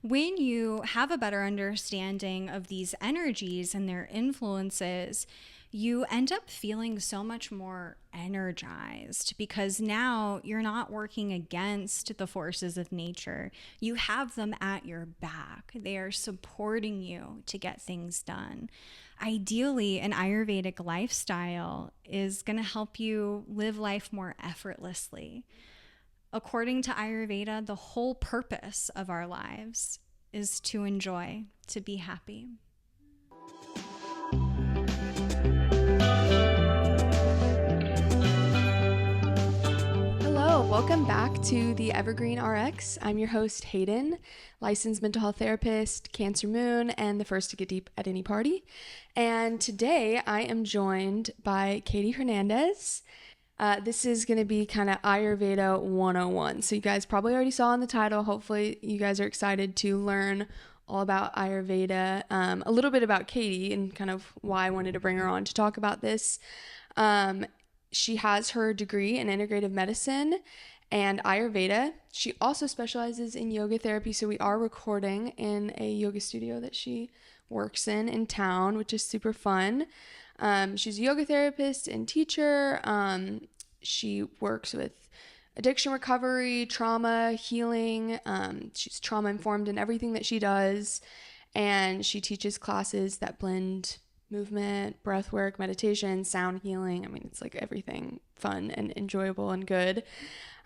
When you have a better understanding of these energies and their influences, you end up feeling so much more energized because now you're not working against the forces of nature. You have them at your back. They are supporting you to get things done. Ideally, an Ayurvedic lifestyle is going to help you live life more effortlessly. According to Ayurveda, the whole purpose of our lives is to enjoy, to be happy. Hello, welcome back to the Evergreen RX. I'm your host, Hayden, licensed mental health therapist, Cancer Moon, and the first to get deep at any party. And today I am joined by Kaytee Hernandez. This is going to be kind of Ayurveda 101. So you guys probably already saw in the title. Hopefully you guys are excited to learn all about Ayurveda, a little bit about Kaytee and kind of why I wanted to bring her on to talk about this. She has her degree in integrative medicine and Ayurveda. She also specializes in yoga therapy. So we are recording in a yoga studio that she works in town, which is super fun. She's a yoga therapist and teacher. She works with addiction recovery, trauma healing. She's trauma informed in everything that she does. And she teaches classes that blend movement, breath work, meditation, sound healing. I mean, it's like everything fun and enjoyable and good.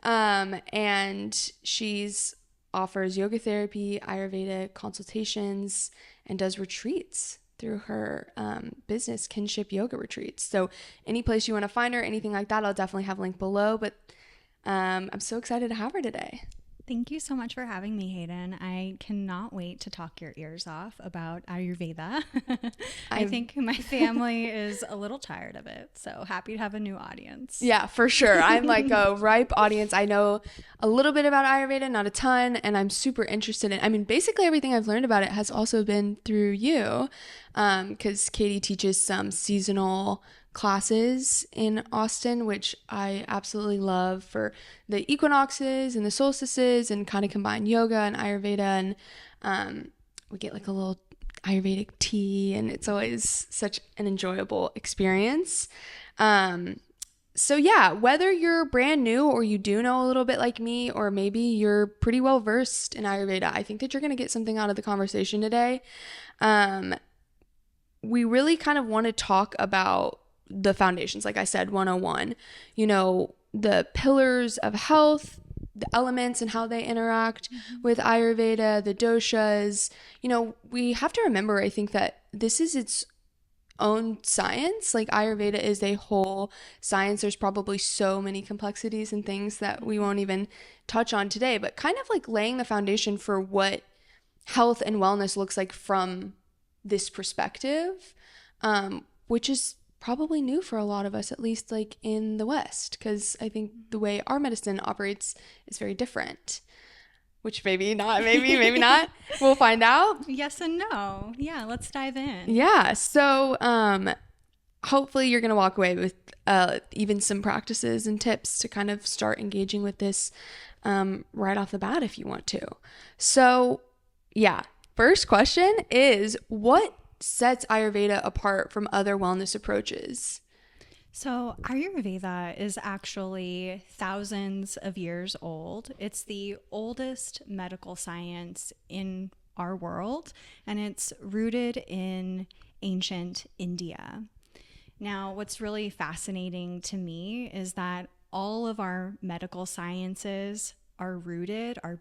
And she's offers yoga therapy, Ayurveda consultations, and does retreats through her business, Kinship Yoga Retreats. So any place you want to find her, anything like that, I'll definitely have a link below. But I'm so excited to have her today. Thank you so much for having me, Hayden. I cannot wait to talk your ears off about Ayurveda. I think my family is a little tired of it, so happy to have a new audience. Yeah, for sure. I'm like a ripe audience. I know a little bit about Ayurveda, not a ton, and I'm super interested in, I mean, basically everything I've learned about it has also been through you, because Kaytee teaches some seasonal classes in Austin, which I absolutely love for the equinoxes and the solstices, and kind of combine yoga and Ayurveda, and we get like a little Ayurvedic tea, and it's always such an enjoyable experience. So yeah, whether you're brand new or you do know a little bit like me, or maybe you're pretty well versed in Ayurveda, I think that you're going to get something out of the conversation today. We really kind of want to talk about the foundations, like I said, 101, the pillars of health, the elements and how they interact with Ayurveda, the doshas. We have to remember, I think, that this is its own science. Like Ayurveda is a whole science. There's probably so many complexities and things that we won't even touch on today, but kind of like laying the foundation for what health and wellness looks like from this perspective, which is probably new for a lot of us, at least like in the West, because I think the way our medicine operates is very different, which maybe not, maybe not. We'll find out. Yes and no. Yeah, let's dive in. Yeah. So hopefully you're going to walk away with even some practices and tips to kind of start engaging with this right off the bat if you want to. So yeah, first question is, what sets Ayurveda apart from other wellness approaches? So Ayurveda is actually thousands of years old. It's the oldest medical science in our world, and it's rooted in ancient India. Now, what's really fascinating to me is that all of our medical sciences are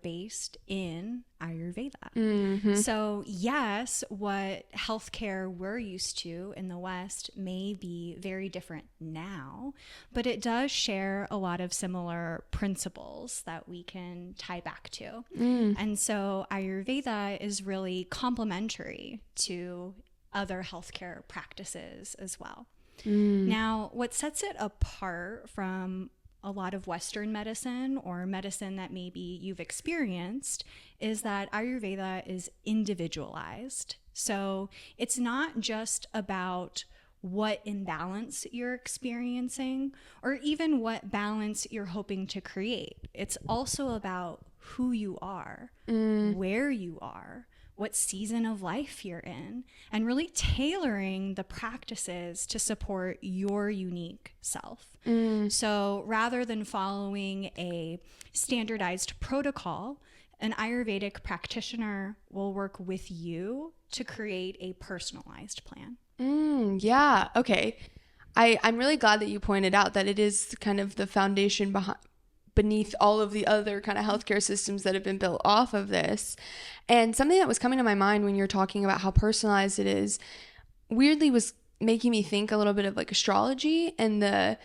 based in Ayurveda. So yes, what healthcare we're used to in the West may be very different now, but it does share a lot of similar principles that we can tie back to. And so Ayurveda is really complementary to other healthcare practices as well. Now, what sets it apart from a lot of Western medicine or medicine that maybe you've experienced is that Ayurveda is individualized. So it's not just about what imbalance you're experiencing or even what balance you're hoping to create. It's also about who you are, where you are, what season of life you're in, and really tailoring the practices to support your unique self. So rather than following a standardized protocol, an Ayurvedic practitioner will work with you to create a personalized plan. Yeah. Okay. I'm really glad that you pointed out that it is kind of the foundation beneath all of the other kind of healthcare systems that have been built off of this. And something that was coming to my mind when you're talking about how personalized it is, weirdly was making me think a little bit of like astrology and the,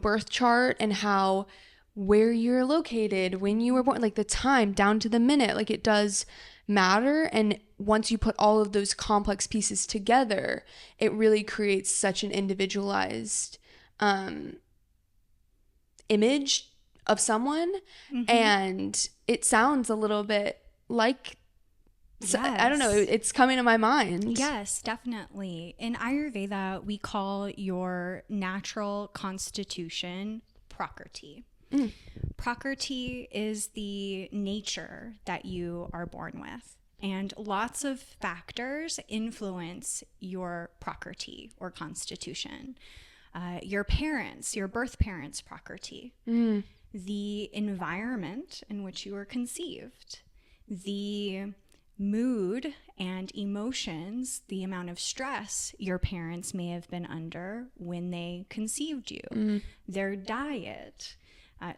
birth chart, and how where you're located, when you were born, like the time down to the minute, like it does matter. And once you put all of those complex pieces together, it really creates such an individualized image of someone. And it sounds a little bit like, Yes. I don't know, it's coming to my mind. Yes, definitely. In Ayurveda, we call your natural constitution Prakriti. Prakriti is the nature that you are born with. And lots of factors influence your Prakriti or constitution. Your parents, your birth parents' Prakriti, the environment in which you were conceived, the mood and emotions, the amount of stress your parents may have been under when they conceived you, their diet.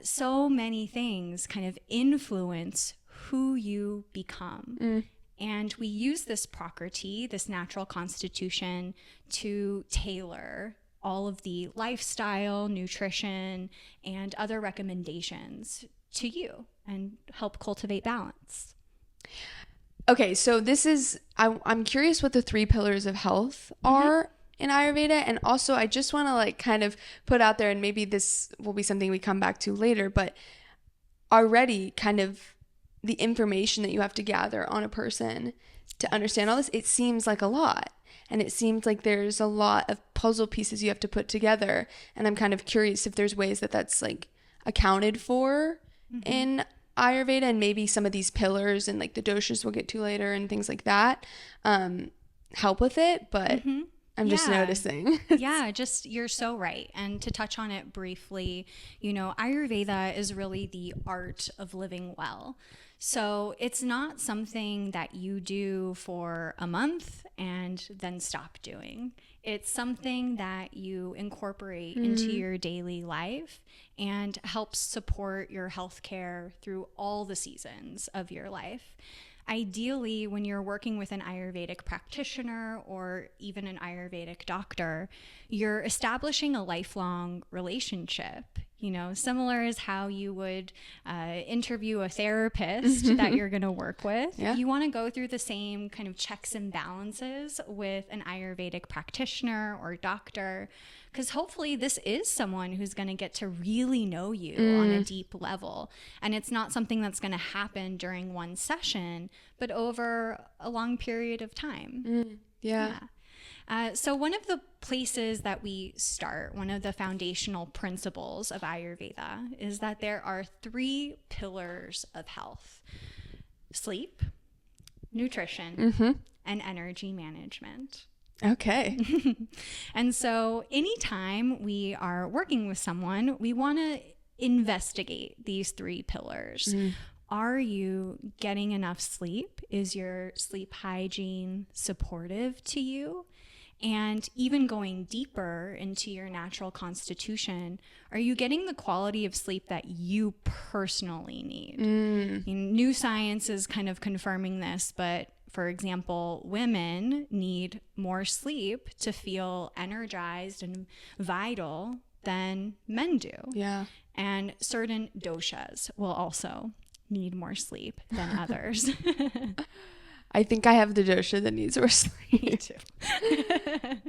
So many things kind of influence who you become. And we use this Prakriti, this natural constitution, to tailor all of the lifestyle, nutrition, and other recommendations to you and help cultivate balance. Okay, so I'm curious what the 3 pillars of health are in Ayurveda. And also I just want to like kind of put out there, and maybe this will be something we come back to later, but already kind of the information that you have to gather on a person to understand all this, it seems like a lot. And it seems like there's a lot of puzzle pieces you have to put together. And I'm kind of curious if there's ways that that's like accounted for in Ayurveda, and maybe some of these pillars and like the doshas we'll get to later and things like that help with it. But I'm just noticing. You're so right. And to touch on it briefly, Ayurveda is really the art of living well. So it's not something that you do for a month and then stop doing. It's something that you incorporate into your daily life and helps support your healthcare through all the seasons of your life. Ideally, when you're working with an Ayurvedic practitioner or even an Ayurvedic doctor, you're establishing a lifelong relationship. Similar as how you would interview a therapist that you're going to work with. Yeah. You want to go through the same kind of checks and balances with an Ayurvedic practitioner or doctor, because hopefully this is someone who's going to get to really know you on a deep level. And it's not something that's going to happen during one session, but over a long period of time. Yeah. So one of the places that we start, one of the foundational principles of Ayurveda, is that there are 3 pillars of health: sleep, nutrition, and energy management. Okay. And so anytime we are working with someone, we want to investigate these 3 pillars. Are you getting enough sleep? Is your sleep hygiene supportive to you? And even going deeper into your natural constitution, are you getting the quality of sleep that you personally need? New science is kind of confirming this, but for example, women need more sleep to feel energized and vital than men do. Yeah. And certain doshas will also need more sleep than others. I think I have the dosha that needs more sleep. Me too.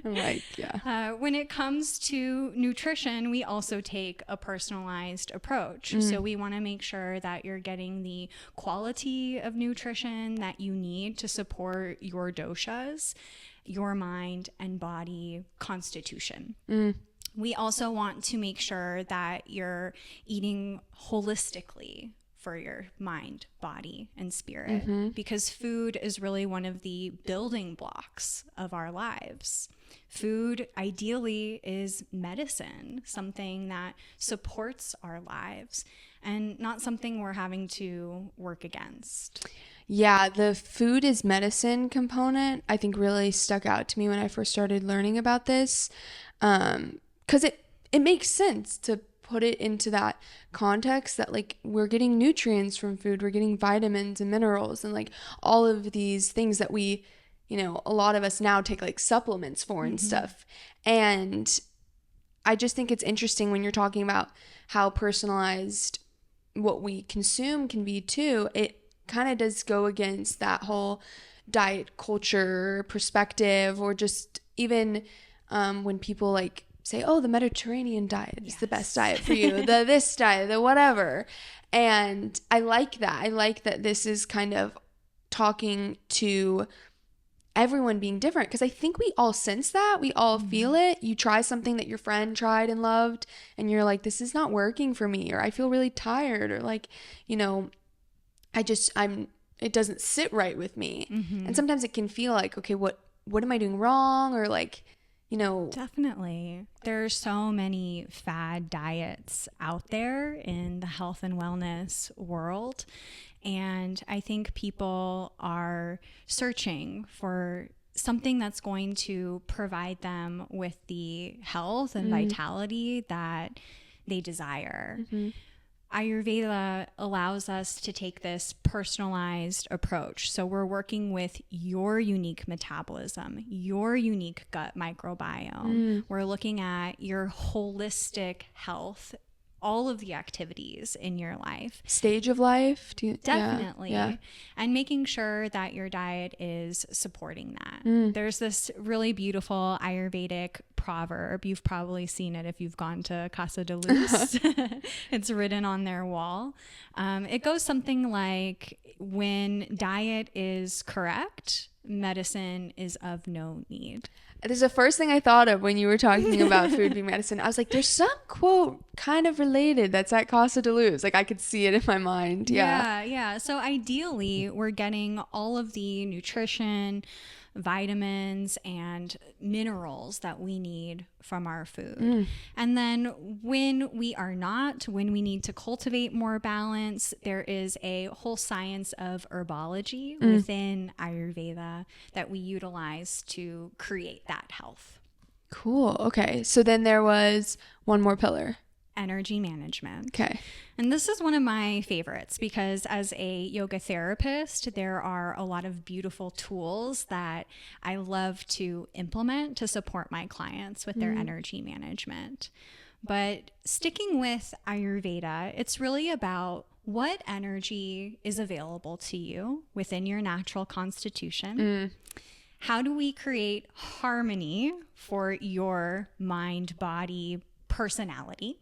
I'm like, yeah. When it comes to nutrition, we also take a personalized approach. So we want to make sure that you're getting the quality of nutrition that you need to support your doshas, your mind and body constitution. We also want to make sure that you're eating holistically for your mind, body, and spirit, because food is really one of the building blocks of our lives. Food ideally is medicine, something that supports our lives and not something we're having to work against. Yeah, the food is medicine component I think really stuck out to me when I first started learning about this, because it makes sense to put it into that context that like we're getting nutrients from food, we're getting vitamins and minerals and like all of these things that we, a lot of us now take like supplements for and stuff. And I just think it's interesting when you're talking about how personalized what we consume can be too. It kind of does go against that whole diet culture perspective, or just even when people like say, oh, the Mediterranean diet is the best diet for you, the this diet, the whatever. And I like that. I like that this is kind of talking to everyone being different, because I think we all sense that. We all feel it. You try something that your friend tried and loved, and you're like, this is not working for me, or I feel really tired, or like, it doesn't sit right with me. And sometimes it can feel like, okay, what am I doing wrong? Or like, Definitely. There's so many fad diets out there in the health and wellness world. And I think people are searching for something that's going to provide them with the health and vitality that they desire. Ayurveda allows us to take this personalized approach. So we're working with your unique metabolism, your unique gut microbiome. We're looking at your holistic health, all of the activities in your life. Stage of life? Definitely. Yeah. And making sure that your diet is supporting that. There's this really beautiful Ayurvedic proverb. You've probably seen it if you've gone to Casa de Luz. It's written on their wall. It goes something like, when diet is correct, medicine is of no need. This is the first thing I thought of when you were talking about food being medicine. I was like, there's some quote kind of related that's at Casa de Luz. Like I could see it in my mind. Yeah. So ideally, we're getting all of the nutrition, vitamins, and minerals that we need from our food. And then when we need to cultivate more balance, there is a whole science of herbology within Ayurveda that we utilize to create that health. Cool. Okay. So then there was one more pillar. Energy management. Okay. And this is one of my favorites because as a yoga therapist, there are a lot of beautiful tools that I love to implement to support my clients with their energy management. But sticking with Ayurveda, it's really about what energy is available to you within your natural constitution. How do we create harmony for your mind, body, personality?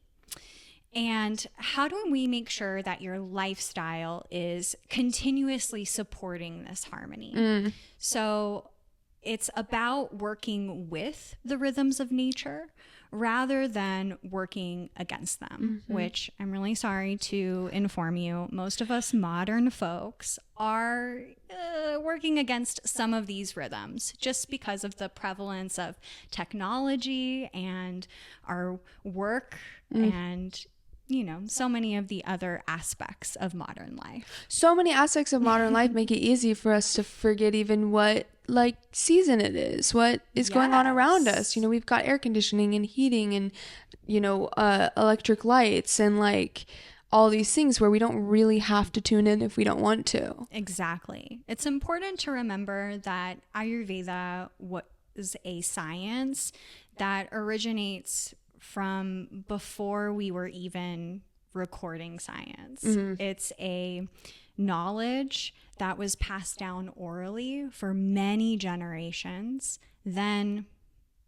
And how do we make sure that your lifestyle is continuously supporting this harmony? So it's about working with the rhythms of nature rather than working against them, which I'm really sorry to inform you, most of us modern folks are working against some of these rhythms just because of the prevalence of technology and our work and so many of the other aspects of modern life. So many aspects of modern life make it easy for us to forget even what like season it is, what is going on around us. We've got air conditioning and heating and, electric lights and like all these things where we don't really have to tune in if we don't want to. Exactly. It's important to remember that Ayurveda was a science that originates from before we were even recording science. It's a knowledge that was passed down orally for many generations. Then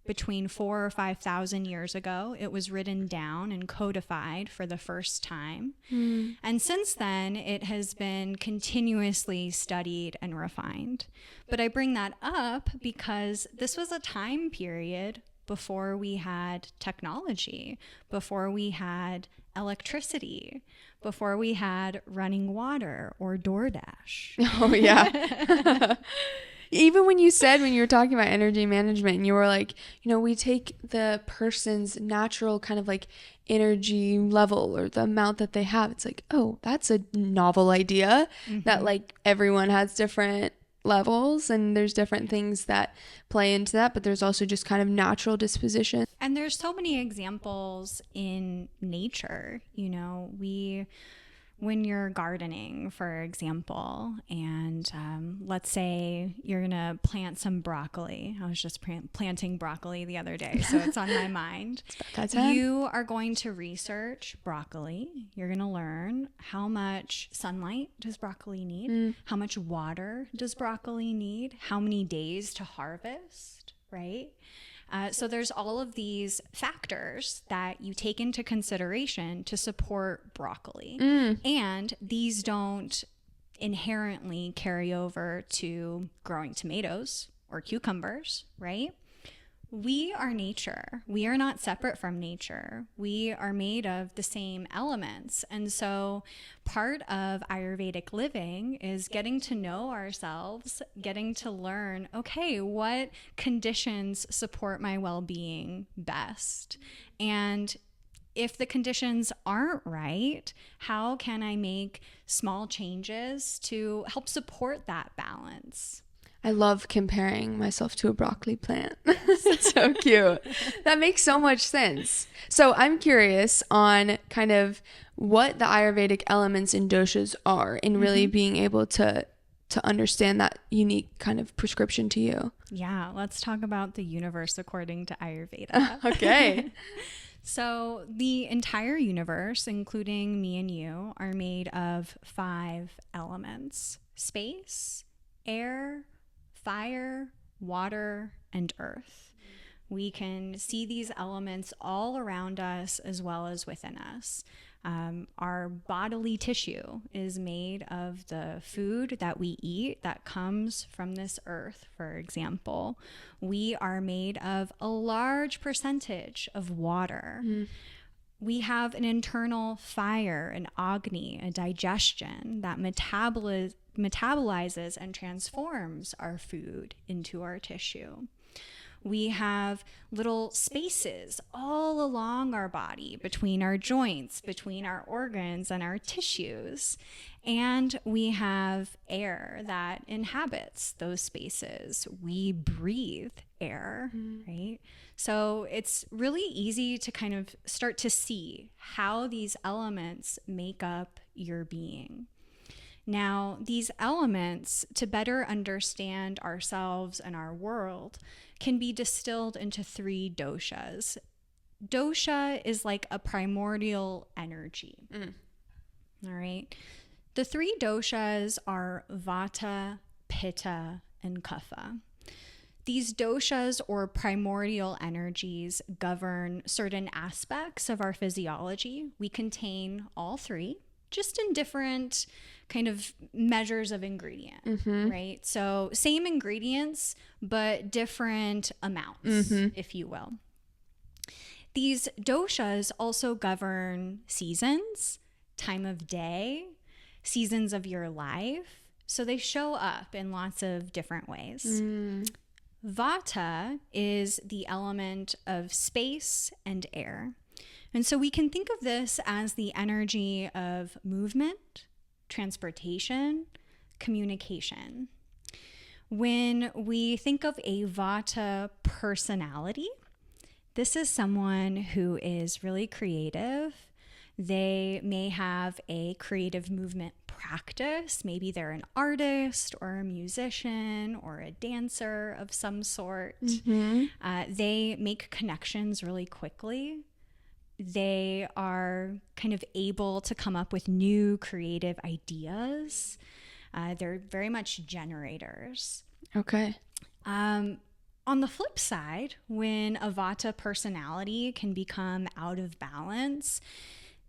between 4,000 or 5,000 years ago, it was written down and codified for the first time. And since then, it has been continuously studied and refined. But I bring that up because this was a time period before we had technology, before we had electricity, before we had running water or DoorDash. Oh, yeah. Even when you were talking about energy management, and you were like, we take the person's natural kind of like energy level or the amount that they have. It's like, oh, that's a novel idea that like everyone has different levels and there's different things that play into that, but there's also just kind of natural disposition. And there's so many examples in nature, when you're gardening, for example, and let's say you're going to plant some broccoli. I was just planting broccoli the other day, so it's on my mind. You are going to research broccoli. You're going to learn how much sunlight does broccoli need, how much water does broccoli need, how many days to harvest, right? So there's all of these factors that you take into consideration to support broccoli. And these don't inherently carry over to growing tomatoes or cucumbers, right? We are nature. We are not separate from nature. We are made of the same elements. And so part of Ayurvedic living is getting to know ourselves, getting to learn, okay, what conditions support my well-being best? And if the conditions aren't right, how can I make small changes to help support that balance? I love comparing myself to a broccoli plant. It's so cute. That makes so much sense. So I'm curious on kind of what the Ayurvedic elements and doshas are in really being able to understand that unique kind of prescription to you. Yeah, let's talk about the universe according to Ayurveda. Okay. So the entire universe, including me and you, are made of 5 elements: space, air, fire, water, and earth. We can see these elements all around us as well as within us. Our bodily tissue is made of the food that we eat that comes from this earth, for example. We are made of a large percentage of water. We have an internal fire, an agni, a digestion that metabolizes and transforms our food into our tissue. We have little spaces all along our body, between our joints, between our organs and our tissues. And we have air that inhabits those spaces. We breathe air, right? So it's really easy to kind of start to see how these elements make up your being. Now, these elements, to better understand ourselves and our world, can be distilled into 3 doshas. Dosha is like a primordial energy. All right. The 3 doshas are Vata, Pitta, and Kapha. These doshas or primordial energies govern certain aspects of our physiology. We contain all 3, just in different kind of measures of ingredient, right? So same ingredients, but different amounts, if you will. These doshas also govern seasons, time of day, seasons of your life. So they show up in lots of different ways. Vata is the element of space and air. And so we can think of this as the energy of movement, transportation, communication. When we think of a Vata personality, this is someone who is really creative. They may have a creative movement practice. Maybe they're an artist or a musician or a dancer of some sort. They make connections really quickly. They are kind of able to come up with new creative ideas. They're very much generators. Okay. On the flip side, when a Vata personality can become out of balance,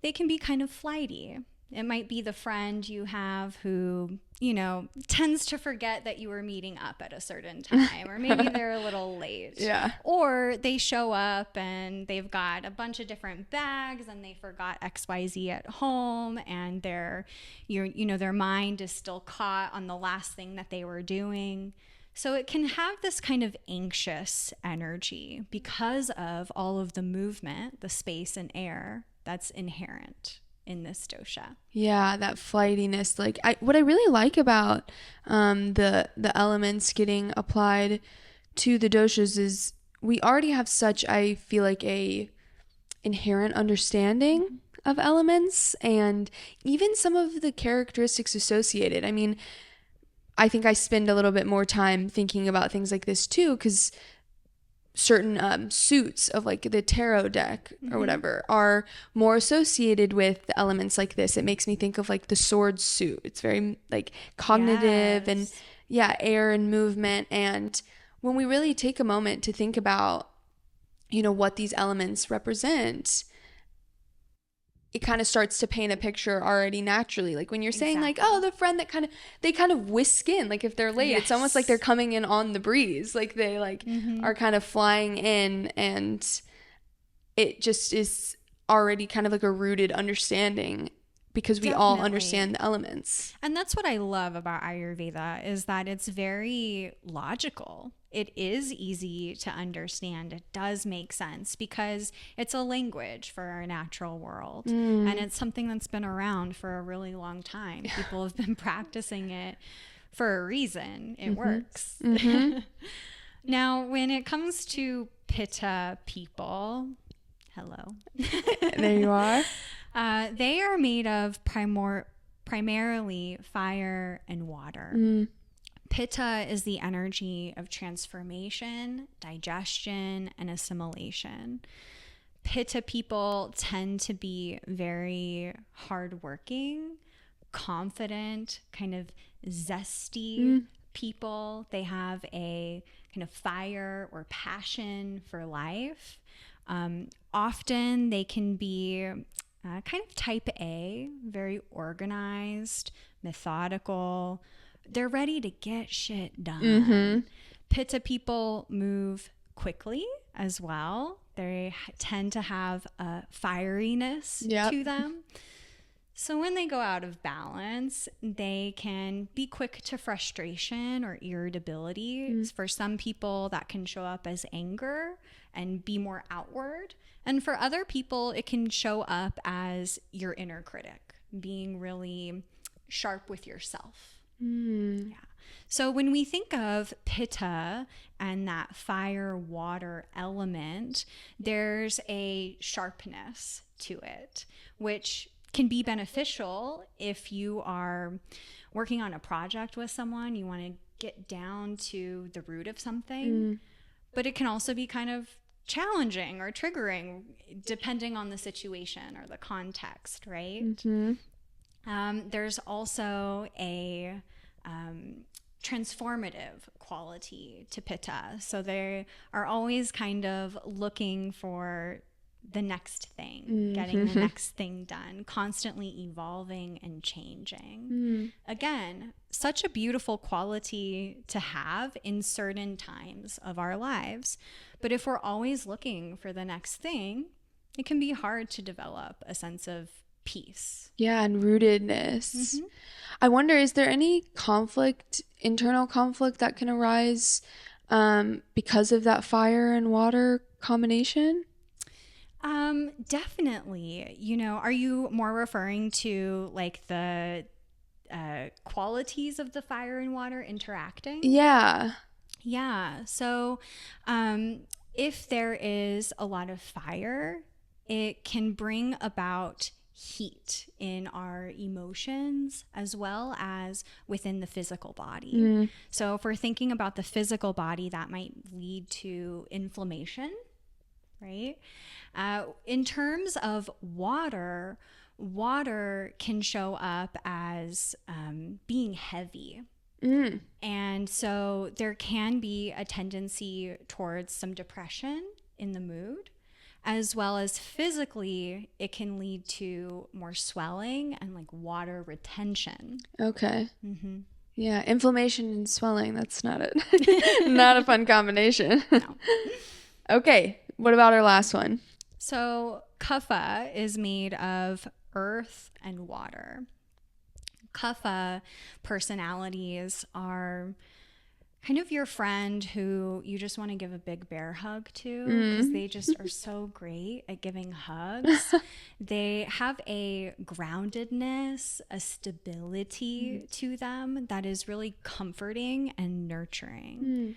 they can be kind of flighty. It might be the friend you have who, you know, tends to forget that you were meeting up at a certain time, or maybe they're a little late. Yeah. Or they show up and they've got a bunch of different bags and they forgot XYZ at home, and their mind is still caught on the last thing that they were doing. So it can have this kind of anxious energy because of all of the movement, the space and air that's inherent in this dosha. Yeah, that flightiness. Like what I really like about the elements getting applied to the doshas is we already have such, I feel like, a inherent understanding of elements and even some of the characteristics associated. I mean, I think I spend a little bit more time thinking about things like this too, because certain suits of like the tarot deck or whatever are more associated with the elements like this. It makes me think of like the sword suit. It's very like cognitive and air and movement. And when we really take a moment to think about, you know, what these elements represent, it kind of starts to paint a picture already naturally. Like when you're saying like, oh, the friend that they kind of whisk in, like if they're late, it's almost like they're coming in on the breeze. Like they like are kind of flying in, and it just is already kind of like a rooted understanding because we all understand the elements. And that's what I love about Ayurveda, is that it's very logical. It is easy to understand. It does make sense because it's a language for our natural world. And it's something that's been around for a really long time. People have been practicing it for a reason. It works. Now, when it comes to Pitta people, hello. There you are. They are made of primarily fire and water. Pitta is the energy of transformation, digestion, and assimilation. Pitta people tend to be very hardworking, confident, kind of zesty people. They have a kind of fire or passion for life. Often they can be kind of type A, very organized, methodical. They're ready to get shit done. Pitta people move quickly as well. They tend to have a fieriness to them. So when they go out of balance, they can be quick to frustration or irritability. For some people, that can show up as anger and be more outward. And for other people, it can show up as your inner critic, being really sharp with yourself. So when we think of Pitta and that fire water element, there's a sharpness to it, which can be beneficial if you are working on a project with someone. You want to get down to the root of something, but it can also be kind of challenging or triggering depending on the situation or the context, right? There's also a transformative quality to Pitta. So they are always kind of looking for the next thing, getting the next thing done, constantly evolving and changing. Again, such a beautiful quality to have in certain times of our lives. But if we're always looking for the next thing, it can be hard to develop a sense of peace. Yeah, and rootedness. I wonder, is there any internal conflict that can arise because of that fire and water combination? Definitely. You know, are you more referring to like the qualities of the fire and water interacting? Yeah. So if there is a lot of fire, it can bring about heat in our emotions as well as within the physical body. So if we're thinking about the physical body, that might lead to inflammation, right? In terms of water can show up as being heavy. And so there can be a tendency towards some depression in the mood. as well as physically, it can lead to more swelling and like water retention. Okay. Yeah, inflammation and swelling, that's not it. Not a fun combination. No. Okay, what about our last one? So kapha is made of earth and water. Kapha personalities are kind of your friend who you just want to give a big bear hug to because they just are so great at giving hugs. They have a groundedness, a stability to them that is really comforting and nurturing.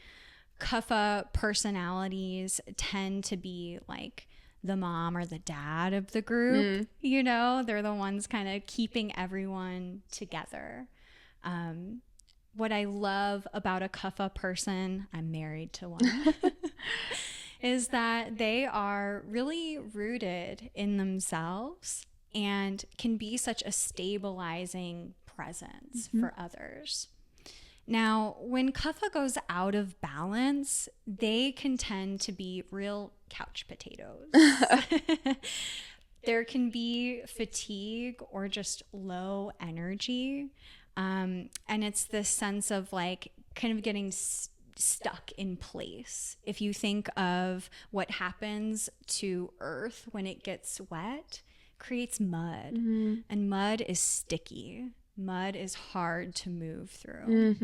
Kapha personalities tend to be like the mom or the dad of the group. You know, they're the ones kind of keeping everyone together. What I love about a kapha person, I'm married to one, is that they are really rooted in themselves and can be such a stabilizing presence for others. Now, when kapha goes out of balance, they can tend to be real couch potatoes. There can be fatigue or just low energy. And it's this sense of like kind of getting stuck in place. If you think of what happens to earth when it gets wet, creates mud. And mud is sticky. Mud is hard to move through.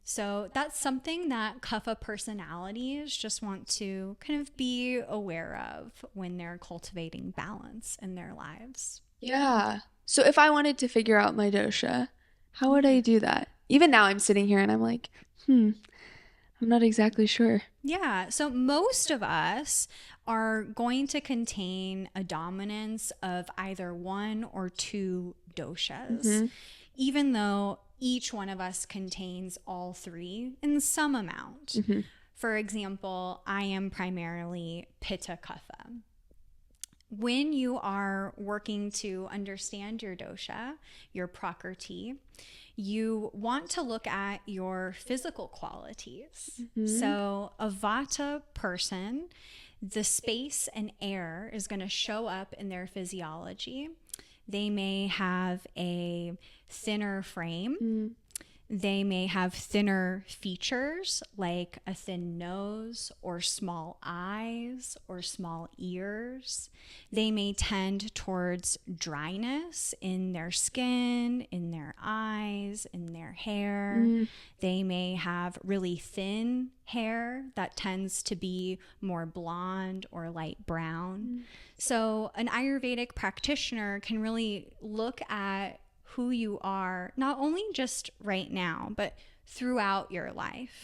So that's something that kapha personalities just want to kind of be aware of when they're cultivating balance in their lives. Yeah. So if I wanted to figure out my dosha, how would I do that? Even now I'm sitting here and I'm like, I'm not exactly sure. Yeah. So most of us are going to contain a dominance of either one or two doshas, even though each one of us contains all three in some amount. For example, I am primarily pitta kapha. When you are working to understand your dosha, your prakriti, you want to look at your physical qualities. So a vata person, the space and air is going to show up in their physiology. They may have a thinner frame. They may have thinner features like a thin nose or small eyes or small ears. They may tend towards dryness in their skin, in their eyes, in their hair. They may have really thin hair that tends to be more blonde or light brown. So an Ayurvedic practitioner can really look at who you are, not only just right now, but throughout your life,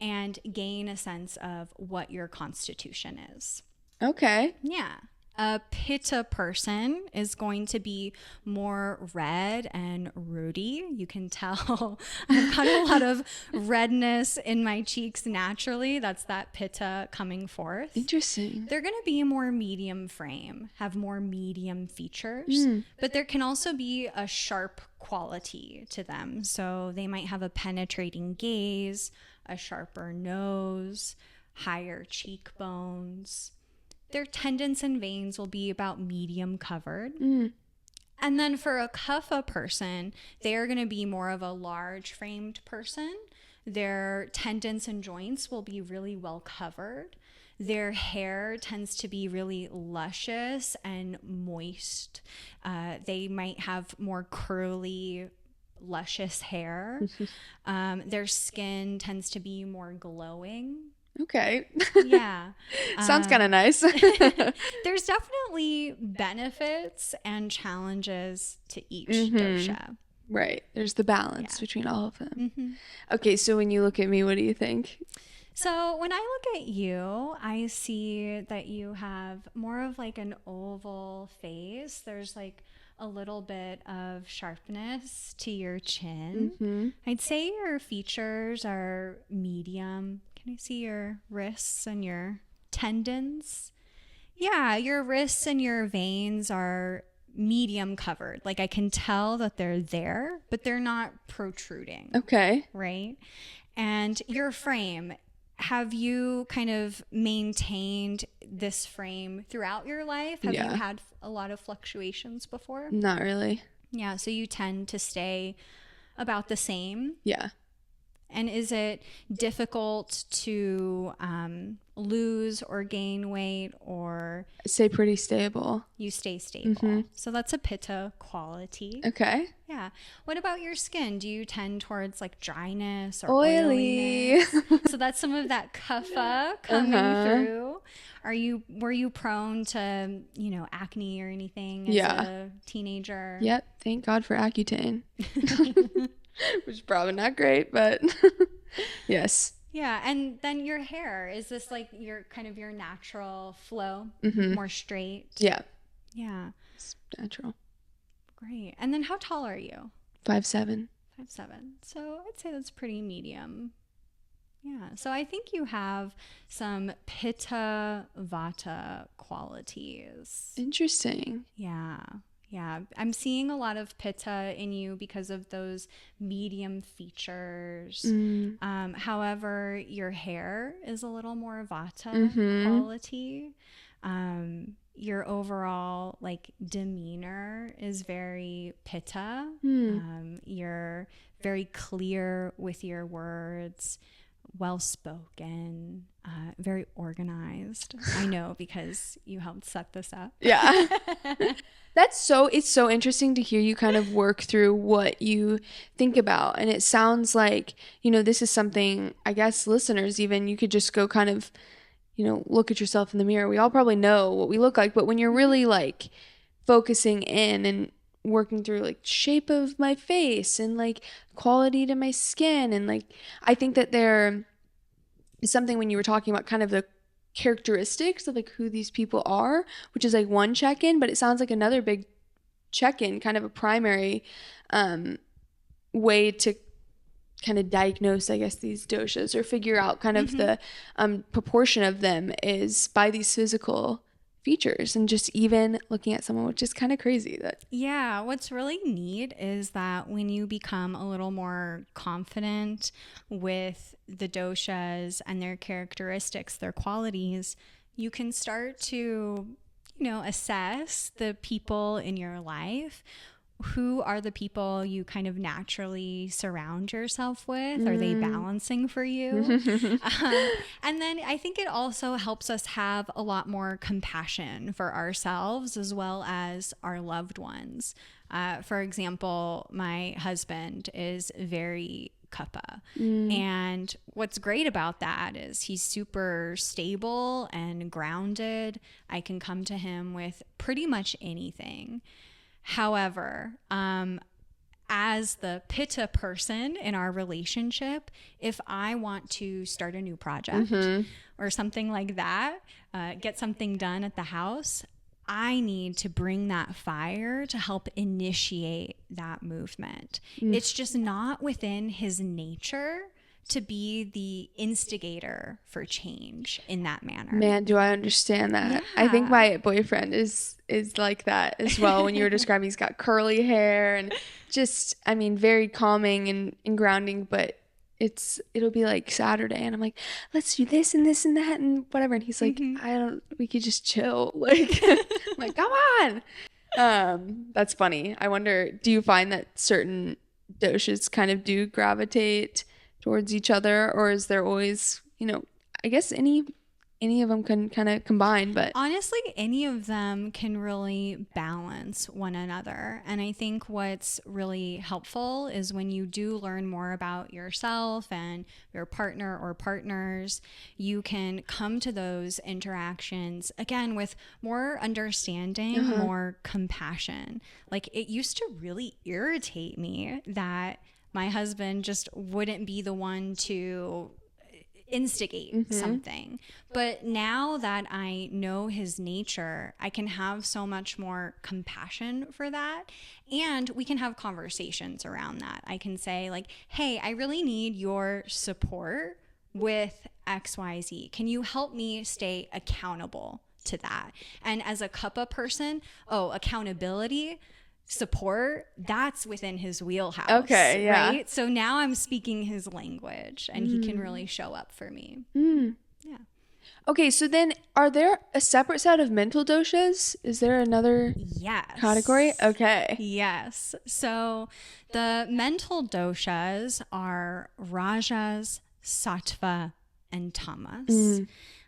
and gain a sense of what your constitution is. Okay. Yeah. A pitta person is going to be more red and ruddy. You can tell I've got a lot of redness in my cheeks naturally. That's that pitta coming forth. Interesting. They're going to be a more medium frame, have more medium features, but there can also be a sharp quality to them. So they might have a penetrating gaze, a sharper nose, higher cheekbones. Their tendons and veins will be about medium covered. And then for a kapha person, they are going to be more of a large framed person. Their tendons and joints will be really well covered. Their hair tends to be really luscious and moist. They might have more curly, luscious hair. Their skin tends to be more glowing. Okay. Yeah. Sounds kind of nice. There's definitely benefits and challenges to each dosha. Right. There's the balance between all of them. Okay. So when you look at me, what do you think? So when I look at you, I see that you have more of like an oval face. There's like a little bit of sharpness to your chin. I'd say your features are medium. Can I see your wrists and your tendons? Yeah, your wrists and your veins are medium covered. Like I can tell that they're there, but they're not protruding. Okay. Right? And your frame, have you kind of maintained this frame throughout your life? Have you had a lot of fluctuations before? Not really. Yeah, so you tend to stay about the same. Yeah. And is it difficult to lose or gain weight, or I stay pretty stable. you stay stable? So that's a pitta quality. Okay. Yeah. What about your skin? Do you tend towards like dryness or oily? oiliness? So that's some of that kapha coming through. Were you prone to, acne or anything as a teenager? Yep. Thank God for Accutane. Which is probably not great, but yes. Yeah, and then your hair, is this like your natural flow, more straight? Yeah. Yeah. It's natural. Great. And then how tall are you? 5'7". 5'7". So I'd say that's pretty medium. Yeah. So I think you have some pitta vata qualities. Interesting. Yeah. Yeah, I'm seeing a lot of pitta in you because of those medium features. However, your hair is a little more vata quality. Your overall like demeanor is very pitta. You're very clear with your words, well-spoken, very organized. I know because you helped set this up. Yeah. It's so interesting to hear you kind of work through what you think about. And it sounds like, this is something, I guess listeners, even you could just go kind of, look at yourself in the mirror. We all probably know what we look like, but when you're really like focusing in and working through like shape of my face and like quality to my skin, and like, I think that there is something when you were talking about kind of the characteristics of like who these people are, which is like one check-in, but it sounds like another big check-in, kind of a primary way to kind of diagnose, I guess, these doshas or figure out kind of the proportion of them is by these physical features, and just even looking at someone, which is kind of crazy. Yeah, what's really neat is that when you become a little more confident with the doshas and their characteristics, their qualities, you can start to, assess the people in your life. Who are the people you kind of naturally surround yourself with? Are they balancing for you? And then I think it also helps us have a lot more compassion for ourselves as well as our loved ones. For example, my husband is very kapha. And what's great about that is he's super stable and grounded. I can come to him with pretty much anything. However, as the pitta person in our relationship, if I want to start a new project or something like that, get something done at the house, I need to bring that fire to help initiate that movement. It's just not within his nature to be the instigator for change in that manner. Man, do I understand that. Yeah. I think my boyfriend is like that as well. When you were describing, he's got curly hair and just, very calming and grounding, but it'll be like Saturday and I'm like, let's do this and this and that and whatever. And he's like, we could just chill. Like, I'm like, come on. That's funny. I wonder, do you find that certain doshas kind of do gravitate towards each other, or is there always, I guess any of them can kind of combine? But honestly, any of them can really balance one another. And I think what's really helpful is when you do learn more about yourself and your partner or partners, you can come to those interactions again with more understanding, more compassion. Like, it used to really irritate me that my husband just wouldn't be the one to instigate something. But now that I know his nature, I can have so much more compassion for that. And we can have conversations around that. I can say like, hey, I really need your support with XYZ. Can you help me stay accountable to that? And as a kapha person, accountability support, that's within his wheelhouse. Okay, yeah. Right? So now I'm speaking his language and he can really show up for me. Yeah. Okay, so then are there a separate set of mental doshas? Is there another category? Okay. Yes. So the mental doshas are rajas, sattva, and tamas.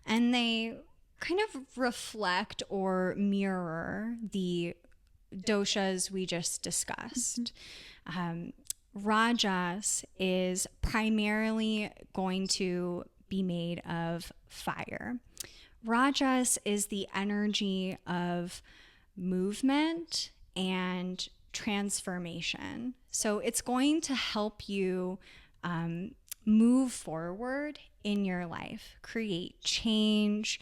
And they kind of reflect or mirror the doshas we just discussed. Rajas is primarily going to be made of fire. Rajas is the energy of movement and transformation. So it's going to help you move forward in your life, create change,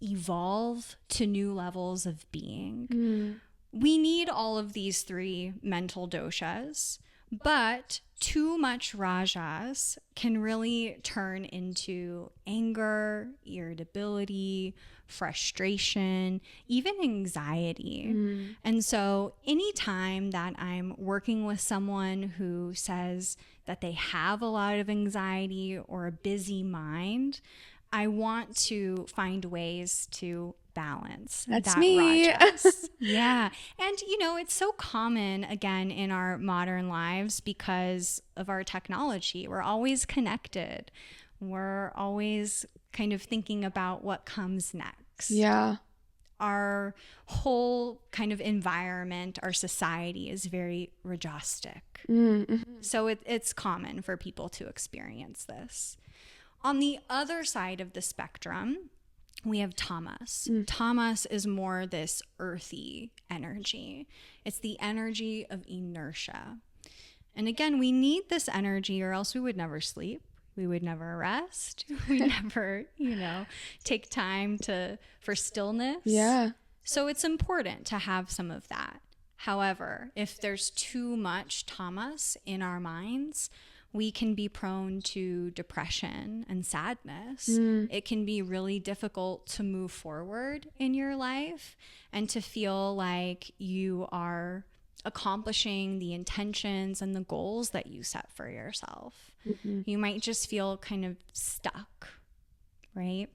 evolve to new levels of being. We need all of these three mental doshas, but too much rajas can really turn into anger, irritability, frustration, even anxiety. And so anytime that I'm working with someone who says that they have a lot of anxiety or a busy mind, I want to find ways to balance That's that me. rajas. Yeah. And, it's so common, again, in our modern lives because of our technology. We're always connected. We're always kind of thinking about what comes next. Yeah. Our whole kind of environment, our society is very rajastic. So it's common for people to experience this. On the other side of the spectrum, we have tamas. Tamas is more this earthy energy. It's the energy of inertia. And again, we need this energy or else we would never sleep. We would never rest. We'd never, take time for stillness. Yeah. So it's important to have some of that. However, if there's too much tamas in our minds, we can be prone to depression and sadness. It can be really difficult to move forward in your life and to feel like you are accomplishing the intentions and the goals that you set for yourself. You might just feel kind of stuck, right?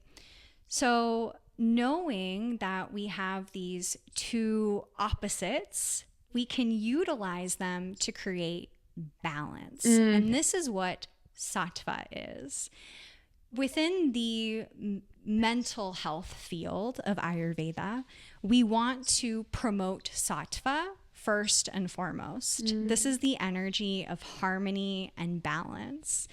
So knowing that we have these two opposites, we can utilize them to create balance. And this is what sattva is. Within the mental health field of Ayurveda, we want to promote sattva first and foremost. This is the energy of harmony and balance.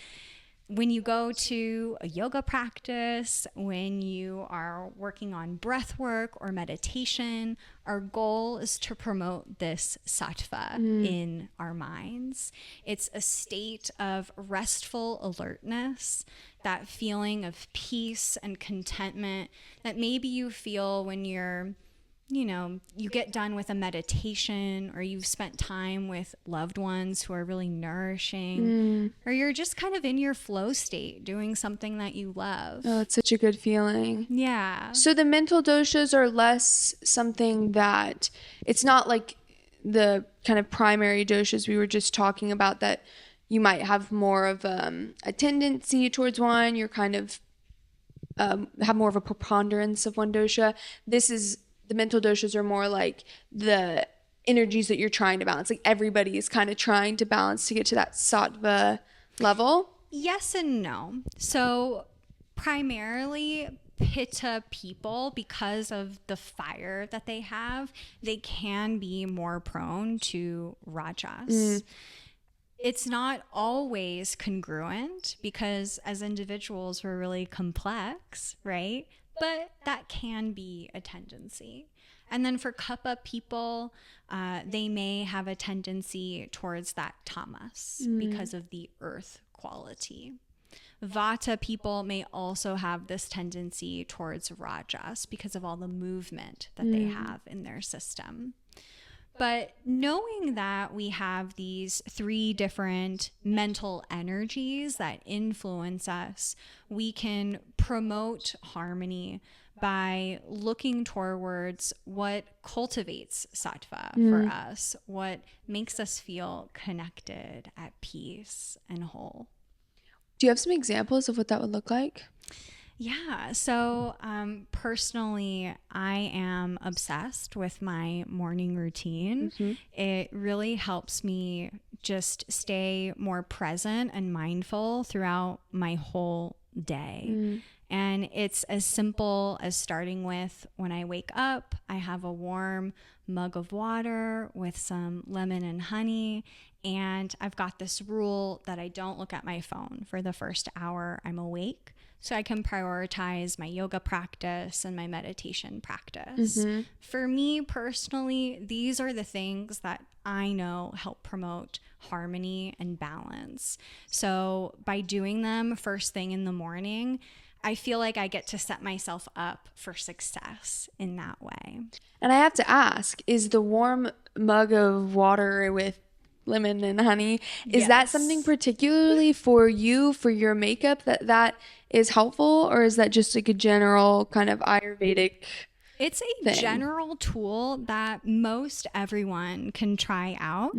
When you go to a yoga practice, when you are working on breath work or meditation, our goal is to promote this sattva in our minds. It's a state of restful alertness, that feeling of peace and contentment that maybe you feel when you're you get done with a meditation or you've spent time with loved ones who are really nourishing, or you're just kind of in your flow state doing something that you love. Oh, it's such a good feeling. Yeah. So the mental doshas are less something that, it's not like the kind of primary doshas we were just talking about that you might have more of a tendency towards one. You're kind of have more of a preponderance of one dosha. The mental doshas are more like the energies that you're trying to balance. Like everybody is kind of trying to balance to get to that sattva level. Yes and no. So primarily Pitta people, because of the fire that they have, they can be more prone to rajas. It's not always congruent because as individuals, we're really complex, right? But that can be a tendency. And then for Kapha people, they may have a tendency towards that tamas because of the earth quality. Vata people may also have this tendency towards rajas because of all the movement that they have in their system. But knowing that we have these three different mental energies that influence us, we can promote harmony by looking towards what cultivates sattva for us, what makes us feel connected, at peace, and whole. Do you have some examples of what that would look like? Yeah. So personally, I am obsessed with my morning routine. It really helps me just stay more present and mindful throughout my whole day. And it's as simple as starting with when I wake up, I have a warm mug of water with some lemon and honey. And I've got this rule that I don't look at my phone for the first hour I'm awake, so I can prioritize my yoga practice and my meditation practice. For me personally, these are the things that I know help promote harmony and balance. So by doing them first thing in the morning, I feel like I get to set myself up for success in that way. And I have to ask, is the warm mug of water with lemon and honey, is that something particularly for you, for your makeup, that is helpful, or is that just like a general kind of Ayurvedic It's a general tool that most everyone can try out.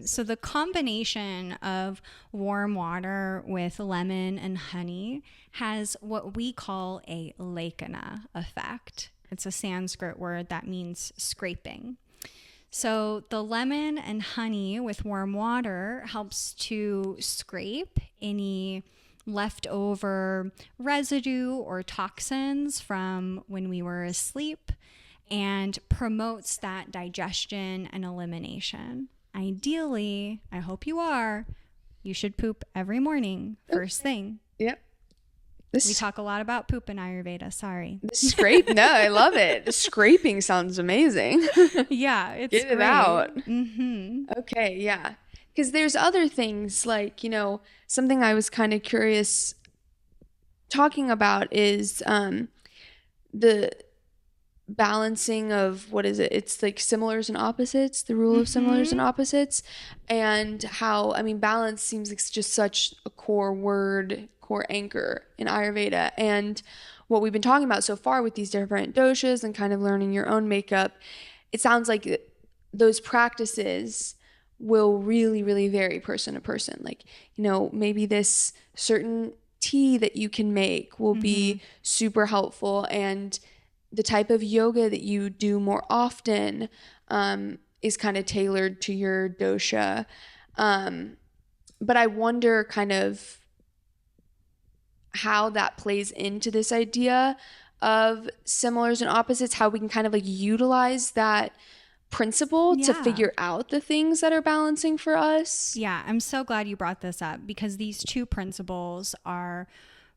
So the combination of warm water with lemon and honey has what we call a lekana effect. It's a Sanskrit word that means scraping. So the lemon and honey with warm water helps to scrape any leftover residue or toxins from when we were asleep and promotes that digestion and elimination. Ideally, I hope you should poop every morning, first thing. Yep. We talk a lot about poop in Ayurveda. Sorry. The no, I love it. The scraping sounds amazing. Yeah, it's Get it great. out. Okay, yeah. Because there's other things like, something I was kind of curious talking about is the balancing of, what is it? It's like similars and opposites, the rule of similars and opposites, and how, balance seems like just such a core anchor in Ayurveda. And what we've been talking about so far with these different doshas and kind of learning your own makeup, it sounds like those practices will really, really vary person to person. Like, maybe this certain tea that you can make will be super helpful, and the type of yoga that you do more often is kind of tailored to your dosha. But I wonder kind of how that plays into this idea of similars and opposites, how we can kind of like utilize that principle to figure out the things that are balancing for us. Yeah, I'm so glad you brought this up, because these two principles are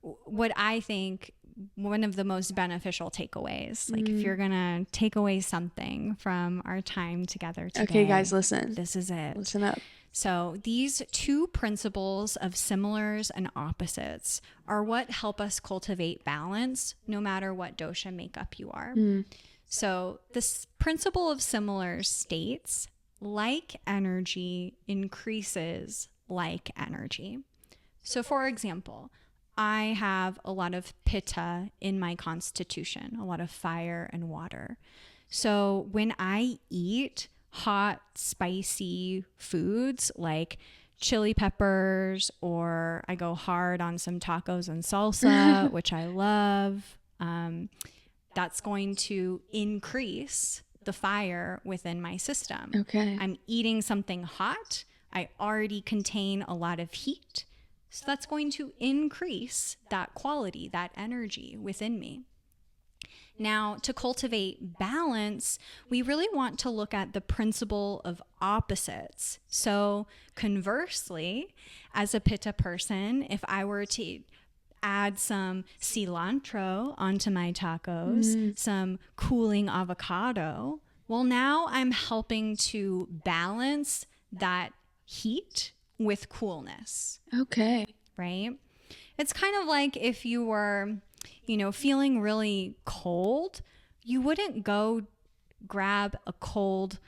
what I think one of the most beneficial takeaways. Like, if you're gonna take away something from our time together today, okay, guys, listen, this is it. Listen up. So these two principles of similars and opposites are what help us cultivate balance no matter what dosha makeup you are. So this principle of similars states, like energy increases like energy. So for example, I have a lot of pitta in my constitution, a lot of fire and water. So when I eat hot, spicy foods like chili peppers, or I go hard on some tacos and salsa, which I love, that's going to increase the fire within my system. Okay. I'm eating something hot. I already contain a lot of heat. So that's going to increase that quality, that energy within me. Now, to cultivate balance, we really want to look at the principle of opposites. So conversely, as a pitta person, if I were to add some cilantro onto my tacos, some cooling avocado, well, now I'm helping to balance that heat with coolness. Okay. Right? It's kind of like if you were, feeling really cold, you wouldn't go grab a cold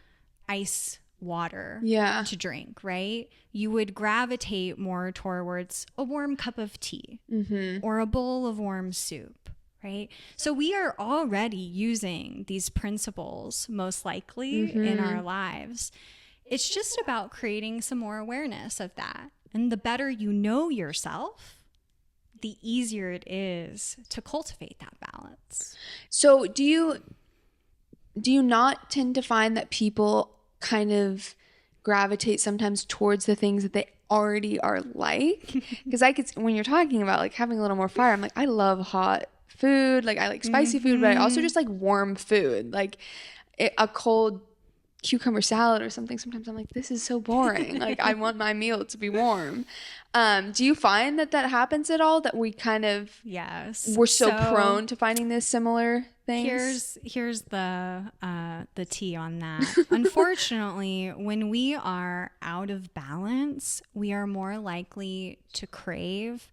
ice water to drink, right? You would gravitate more towards a warm cup of tea or a bowl of warm soup, right? So we are already using these principles most likely in our lives. It's just about creating some more awareness of that. And the better you know yourself, the easier it is to cultivate that balance. So do you not tend to find that people kind of gravitate sometimes towards the things that they already are like? Because when you're talking about like having a little more fire, I'm like, I love hot food. Like I like spicy food, but I also just like warm food. Like a cold cucumber salad or something. Sometimes I'm like, this is so boring. Like I want my meal to be warm. Do you find that happens at all, that we kind of we're so prone to finding this similar things? Here's the tea on that. Unfortunately, when we are out of balance, we are more likely to crave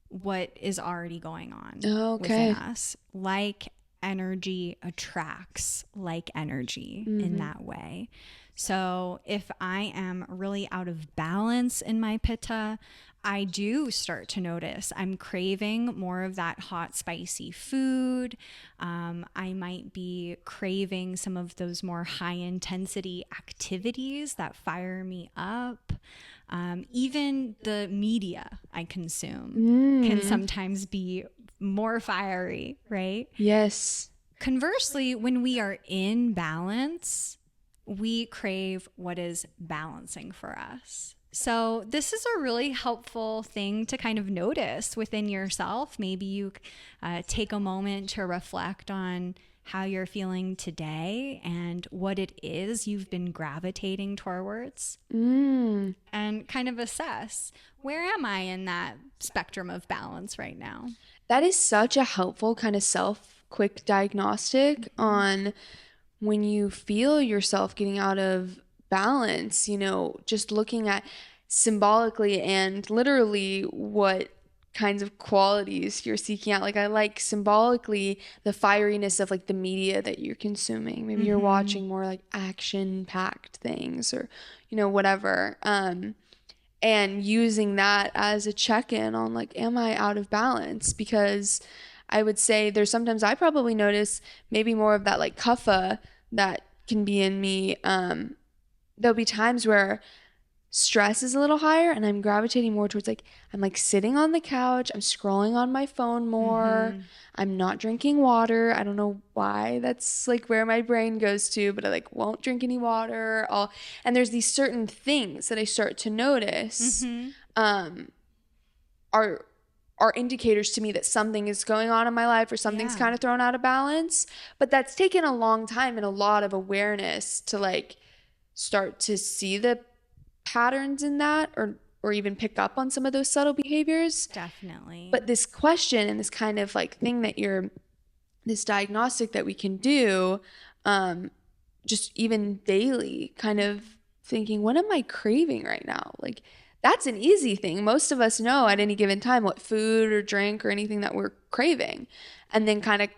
what is already going on within us. Like energy attracts like energy in that way. So if I am really out of balance in my pitta, I do start to notice I'm craving more of that hot, spicy food. I might be craving some of those more high intensity activities that fire me up. Even the media I consume can sometimes be more fiery, right? Yes. Conversely, when we are in balance, we crave what is balancing for us. So this is a really helpful thing to kind of notice within yourself. Maybe you take a moment to reflect on how you're feeling today and what it is you've been gravitating towards, and kind of assess, where am I in that spectrum of balance right now? That is such a helpful kind of quick diagnostic on when you feel yourself getting out of balance, just looking at symbolically and literally what kinds of qualities you're seeking out. Like I like symbolically the fieriness of like the media that you're consuming. Maybe you're watching more like action-packed things or, whatever. And using that as a check-in on like, am I out of balance? Because I would say there's sometimes I probably notice maybe more of that like kapha that can be in me. There'll be times where stress is a little higher and I'm gravitating more towards like, I'm like sitting on the couch, I'm scrolling on my phone more, I'm not drinking water. I don't know why that's like where my brain goes to, but I like won't drink any water. And there's these certain things that I start to notice are indicators to me that something is going on in my life or something's kind of thrown out of balance. But that's taken a long time and a lot of awareness to like start to see the patterns in that or even pick up on some of those subtle behaviors. Definitely. But this question and this kind of like thing that this diagnostic that we can do, just even daily, kind of thinking, what am I craving right now? Like that's an easy thing. Most of us know at any given time what food or drink or anything that we're craving, and then kind of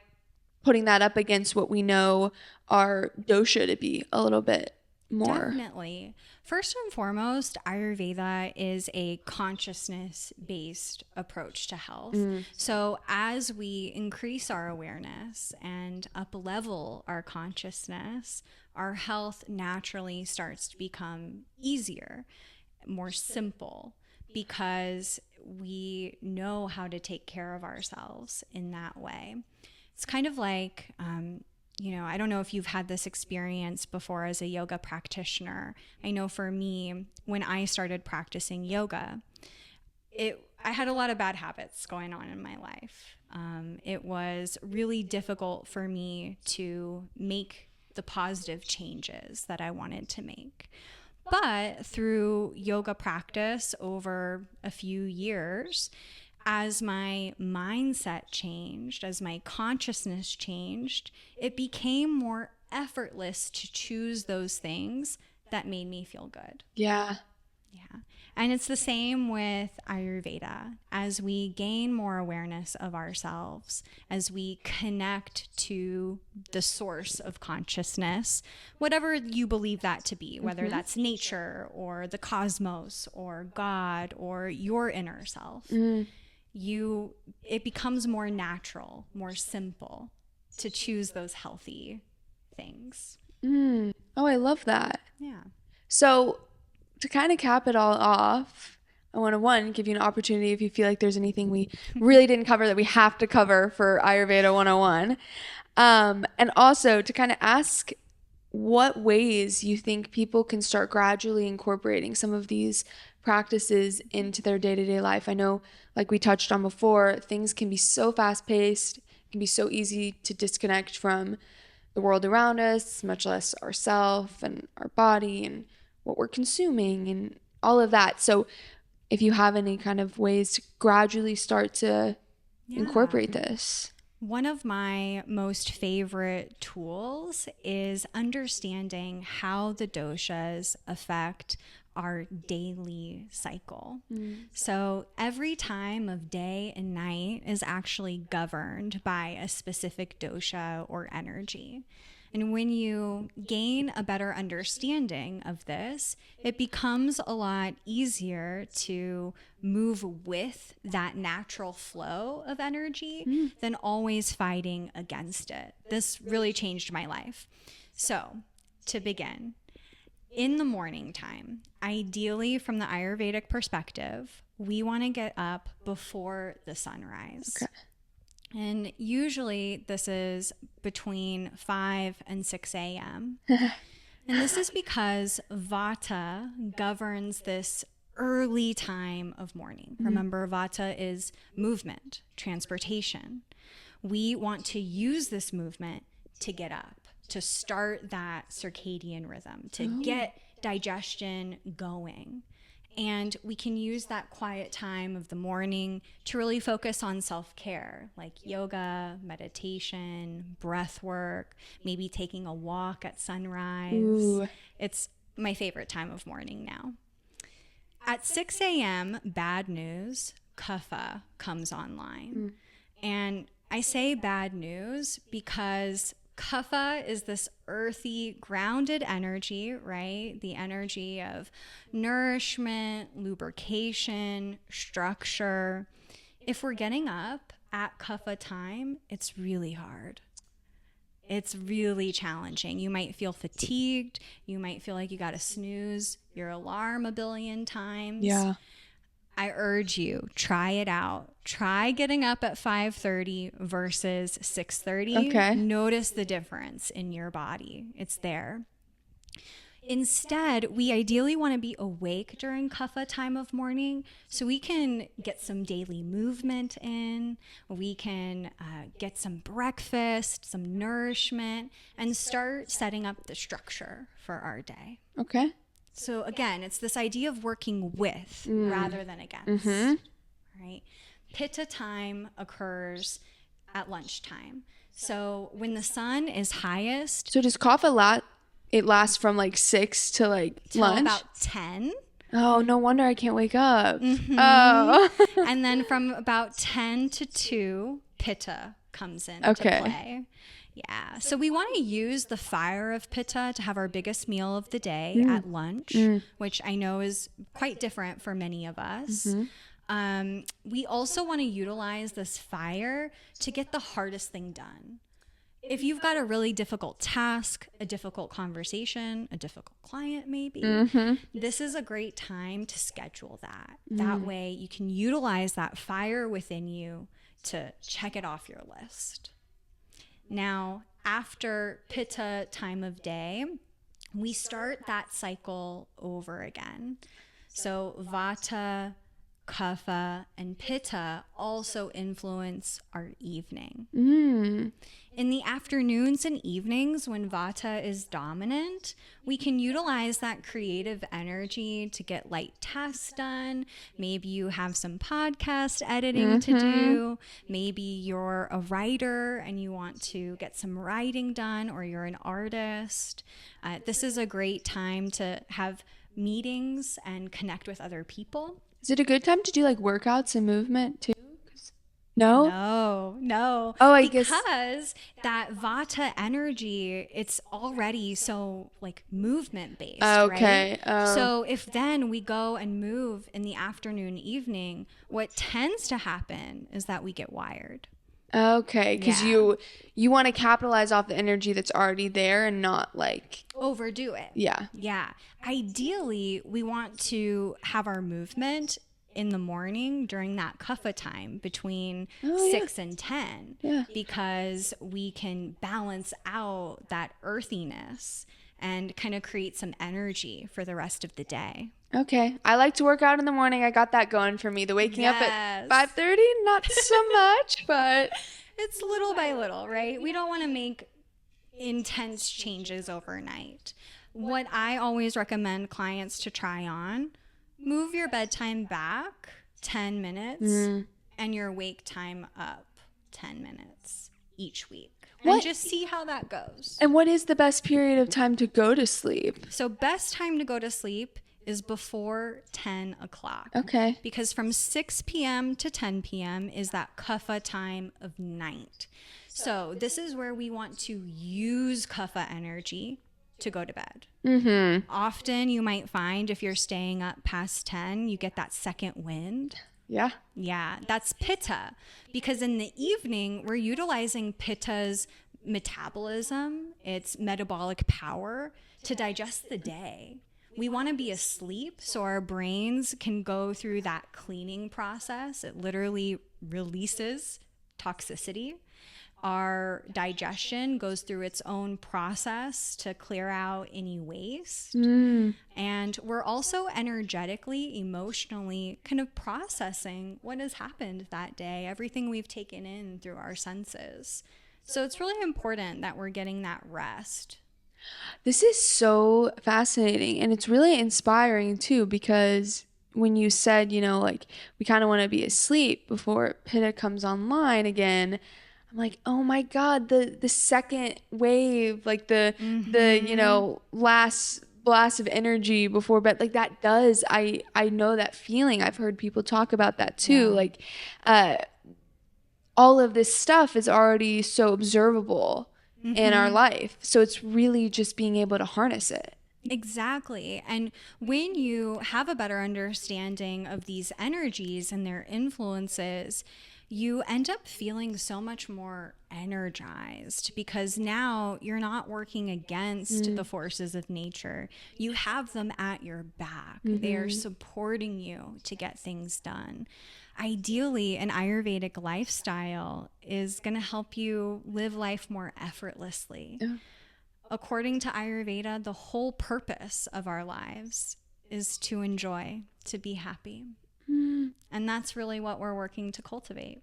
putting that up against what we know our dosha to be a little bit more. Definitely. First and foremost, Ayurveda is a consciousness-based approach to health. So as we increase our awareness and up-level our consciousness, our health naturally starts to become easier, more simple, because we know how to take care of ourselves in that way. It's kind of like, I don't know if you've had this experience before as a yoga practitioner. I know for me, when I started practicing yoga, I had a lot of bad habits going on in my life. It was really difficult for me to make the positive changes that I wanted to make. But through yoga practice over a few years, as my mindset changed, as my consciousness changed, it became more effortless to choose those things that made me feel good. Yeah. And it's the same with Ayurveda. As we gain more awareness of ourselves, as we connect to the source of consciousness, whatever you believe that to be, whether that's nature or the cosmos or God or your inner self, it becomes more natural, more simple to choose those healthy things. Oh, I love that. Yeah. So to kind of cap it all off, I want to give you an opportunity if you feel like there's anything we really didn't cover that we have to cover for Ayurveda 101. And also to kind of ask what ways you think people can start gradually incorporating some of these practices into their day-to-day life. I know, like we touched on before, things can be so fast-paced, it can be so easy to disconnect from the world around us, much less ourselves and our body and what we're consuming and all of that. So if you have any kind of ways to gradually start to incorporate this. One of my most favorite tools is understanding how the doshas affect our daily cycle. So every time of day and night is actually governed by a specific dosha or energy. And when you gain a better understanding of this, it becomes a lot easier to move with that natural flow of energy than always fighting against it. This really changed my life. So, to begin, in the morning time, ideally from the Ayurvedic perspective, we want to get up before the sunrise. Okay. And usually this is between 5 and 6 a.m. And this is because Vata governs this early time of morning. Remember, Vata is movement, transportation. We want to use this movement to get up, to start that circadian rhythm, to get digestion going. And we can use that quiet time of the morning to really focus on self-care, like yoga, meditation, breath work, maybe taking a walk at sunrise. Ooh. It's my favorite time of morning now. At 6 a.m., bad news, kapha comes online. And I say bad news because kapha is this earthy, grounded energy, right? The energy of nourishment, lubrication, structure. If we're getting up at kapha time, it's really hard. It's really challenging. You might feel fatigued. You might feel like you got to snooze your alarm a billion times. Yeah. I urge you, try it out. Try getting up at 5:30 versus 6:30. Okay. Notice the difference in your body. It's there. Instead, we ideally want to be awake during kapha time of morning so we can get some daily movement in, we can get some breakfast, some nourishment, and start setting up the structure for our day. Okay. So again, it's this idea of working with rather than against, right? Pitta time occurs at lunchtime. So when the sun is highest, So does kapha it lasts from like 6 to like till lunch? about 10. Oh, no wonder I can't wake up. Oh. And then from about 10 to 2, pitta comes into play. Yeah. So we want to use the fire of pitta to have our biggest meal of the day at lunch, which I know is quite different for many of us. We also want to utilize this fire to get the hardest thing done. If you've got a really difficult task, a difficult conversation, a difficult client maybe, this is a great time to schedule that. That way you can utilize that fire within you to check it off your list. Now, after pitta time of day, we start that cycle over again. So vata, kapha, and pitta also influence our evening. In the afternoons and evenings, when vata is dominant, we can utilize that creative energy to get light tasks done. Maybe you have some podcast editing to do. Maybe you're a writer and you want to get some writing done, or you're an artist. This is a great time to have meetings and connect with other people. Is it a good time to do like workouts and movement too? No? No. Oh, I Because guess. that vata energy, it's already so like movement based, right? Okay. Oh. So if then we go and move in the afternoon, evening, what tends to happen is that we get wired. Okay, because Yeah. you want to capitalize off the energy that's already there and not like Overdo it. yeah. Yeah. Ideally, we want to have our movement in the morning during that kapha time between Oh, yeah. 6 and 10 Yeah. because we can balance out that earthiness and kind of create some energy for the rest of the day. Okay. I like to work out in the morning. I got that going for me. The waking up at 5:30, not so much, but it's little by little, right? We don't want to make intense changes overnight. What I always recommend clients to try on, move your bedtime back 10 minutes and your wake time up 10 minutes each week. And just see how that goes. And what is the best period of time to go to sleep? So best time to go to sleep is before 10 o'clock. Okay. Because from 6 p.m. to 10 p.m. is that kapha time of night. So this is where we want to use kapha energy to go to bed. Mm-hmm. Often you might find if you're staying up past 10, you get that second wind. Yeah. Yeah, that's pitta. Because in the evening, we're utilizing pitta's metabolism, its metabolic power to digest the day. We want to be asleep so our brains can go through that cleaning process. It literally releases toxicity. Our digestion goes through its own process to clear out any waste. And we're also energetically, emotionally kind of processing what has happened that day, everything we've taken in through our senses. So it's really important that we're getting that rest. This is so fascinating, and it's really inspiring too, because when you said, like we kind of want to be asleep before pitta comes online again, I'm like, oh my God, the second wave, like the last blast of energy before bed, like that does, I know that feeling. I've heard people talk about that too. Yeah. Like all of this stuff is already so observable in our life. So it's really just being able to harness it. Exactly. And when you have a better understanding of these energies and their influences, you end up feeling so much more energized because now you're not working against the forces of nature. You have them at your back. They are supporting you to get things done. Ideally, an Ayurvedic lifestyle is going to help you live life more effortlessly. Yeah. According to Ayurveda, the whole purpose of our lives is to enjoy, to be happy. And that's really what we're working to cultivate.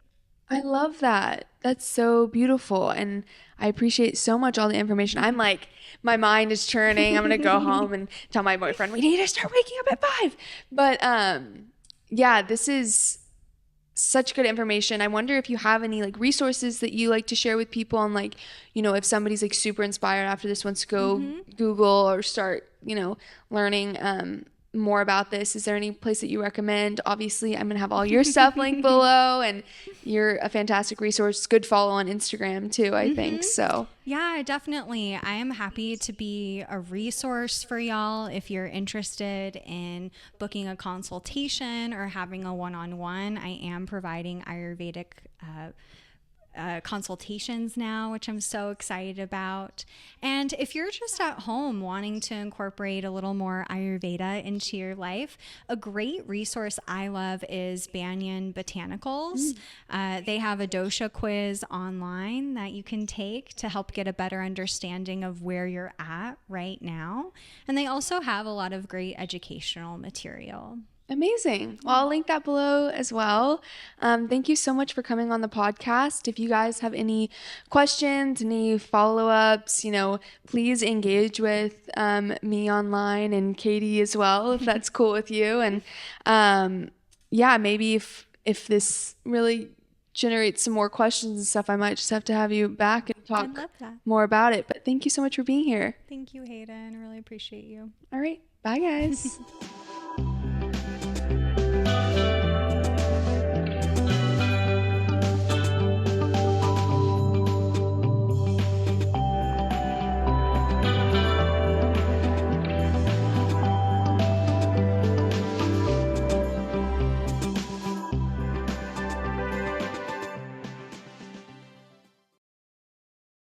I love that. That's so beautiful. And I appreciate so much all the information. I'm like, my mind is churning. I'm going to go home and tell my boyfriend, we need to start waking up at 5. But yeah, this is such good information. I wonder if you have any like resources that you like to share with people on like, if somebody's like super inspired after this wants to go Google or start, learning more about this. Is there any place that you recommend? Obviously, I'm going to have all your stuff linked below, and you're a fantastic resource. Good follow on Instagram too, I think. So yeah, definitely. I am happy to be a resource for y'all if you're interested in booking a consultation or having a one-on-one. I am providing Ayurvedic consultations now, which I'm so excited about. And if you're just at home wanting to incorporate a little more Ayurveda into your life, a great resource I love is Banyan Botanicals. They have a dosha quiz online that you can take to help get a better understanding of where you're at right now. And they also have a lot of great educational material. Amazing. Well, I'll link that below as well. Thank you so much for coming on the podcast. If you guys have any questions, any follow-ups, please engage with me online and Kaytee as well, if that's cool with you. And yeah, maybe if this really generates some more questions and stuff, I might just have to have you back and talk more about it. But thank you so much for being here. Thank you, Hayden. I really appreciate you. All right. Bye, guys.